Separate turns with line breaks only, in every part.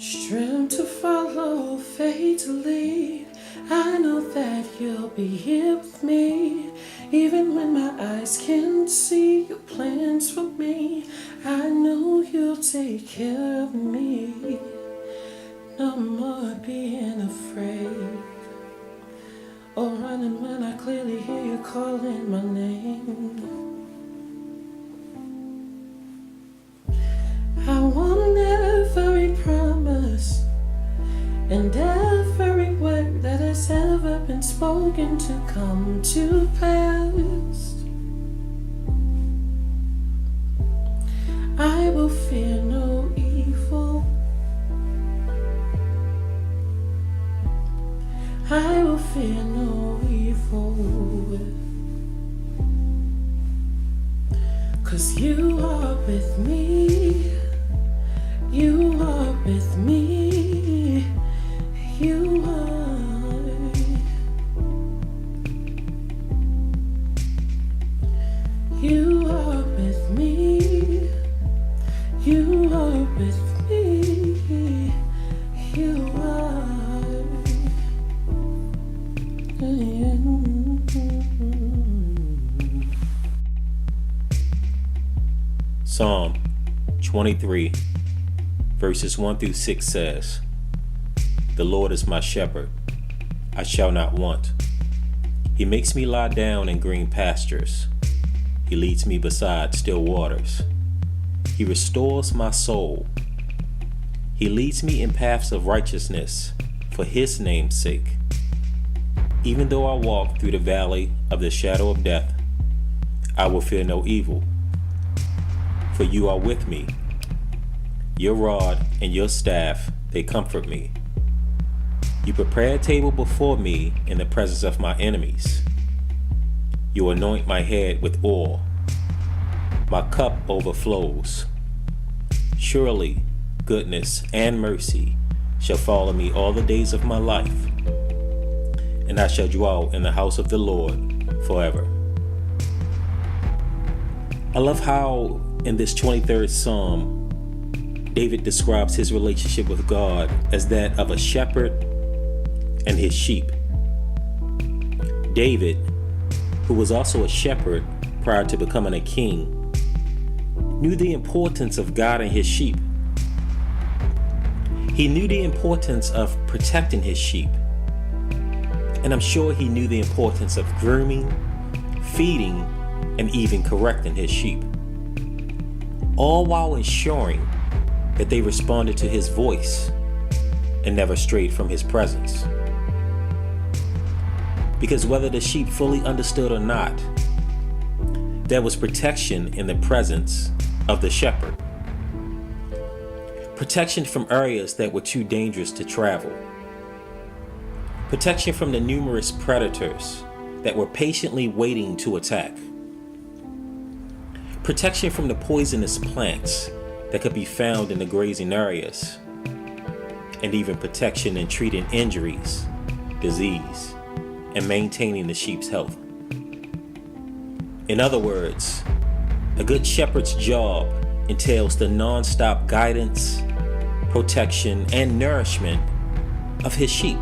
Strength to follow, faith to lead. I know that you'll be here with me. Even when my eyes can't see your plans for me, I know you'll take care of me. No more being afraid or running when I clearly hear you calling my name. I want every promise and every word that has ever been spoken to come to pass. I will fear no evil. I will fear no evil. 'Cause you are with me. You are with me. You are. You are with me. You are with me. You are.
Psalm 23, verses 1 through 6 says, "The Lord is my shepherd, I shall not want. He makes me lie down in green pastures. He leads me beside still waters. He restores my soul. He leads me in paths of righteousness for his name's sake. Even though I walk through the valley of the shadow of death, I will fear no evil. For you are with me. Your rod and your staff, they comfort me. You prepare a table before me in the presence of my enemies. You anoint my head with oil. My cup overflows. Surely goodness and mercy shall follow me all the days of my life, and I shall dwell in the house of the Lord forever." I love how in this 23rd Psalm, David describes his relationship with God as that of a shepherd and his sheep. David, who was also a shepherd prior to becoming a king, knew the importance of God and his sheep. He knew the importance of protecting his sheep. And I'm sure he knew the importance of grooming, feeding, and even correcting his sheep, all while ensuring that they responded to his voice and never strayed from his presence. Because whether the sheep fully understood or not, there was protection in the presence of the shepherd. Protection from areas that were too dangerous to travel. Protection from the numerous predators that were patiently waiting to attack. Protection from the poisonous plants that could be found in the grazing areas. And even protection in treating injuries, disease, and maintaining the sheep's health. In other words, a good shepherd's job entails the non-stop guidance, protection, and nourishment of his sheep,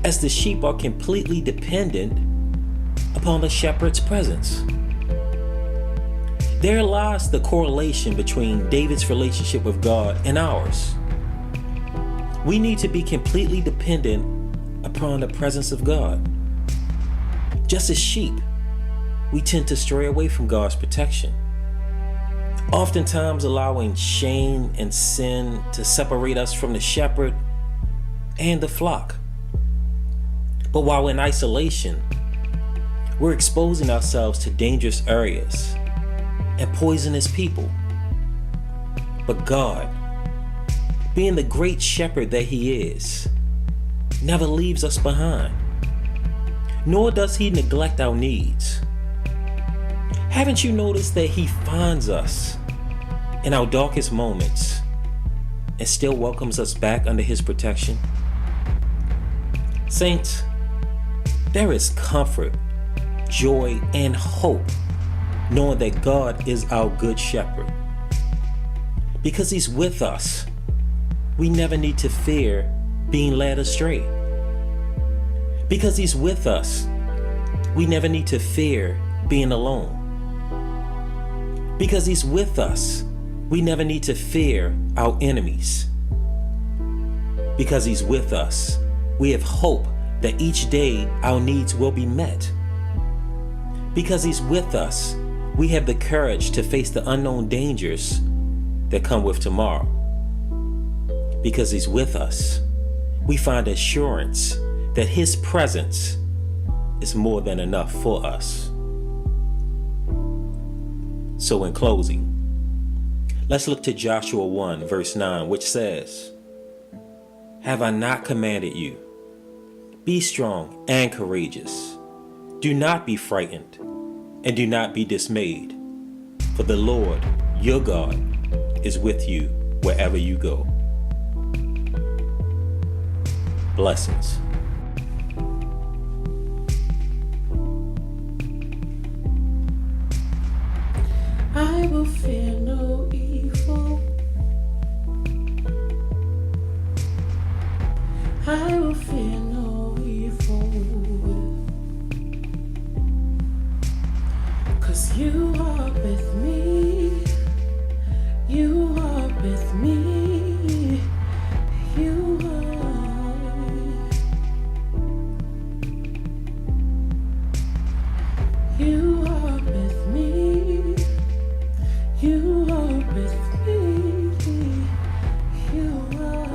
as the sheep are completely dependent upon the shepherd's presence. There lies the correlation between David's relationship with God and ours. We need to be completely dependent upon the presence of God. Just as sheep, we tend to stray away from God's protection, oftentimes allowing shame and sin to separate us from the shepherd and the flock. But while in isolation, we're exposing ourselves to dangerous areas and poisonous people. But God, being the great shepherd that he is, never leaves us behind, nor does he neglect our needs. Haven't you noticed that he finds us in our darkest moments and still welcomes us back under his protection? Saints, there is comfort, joy, and hope knowing that God is our good shepherd, because he's with us we never need to fear being led astray. Because He's with us, we never need to fear being alone. Because He's with us, we never need to fear our enemies. Because He's with us, we have hope that each day our needs will be met. Because He's with us, we have the courage to face the unknown dangers that come with tomorrow. Because He's with us, we find assurance that His presence is more than enough for us. So in closing, let's look to Joshua 1 verse 9, which says, "Have I not commanded you? Be strong and courageous. Do not be frightened and do not be dismayed, for the Lord your God is with you wherever you go." Blessings.
I will fear no evil. I will fear no evil. 'Cause you are with me. You are with me. You are. You are with me. You are with me. You are.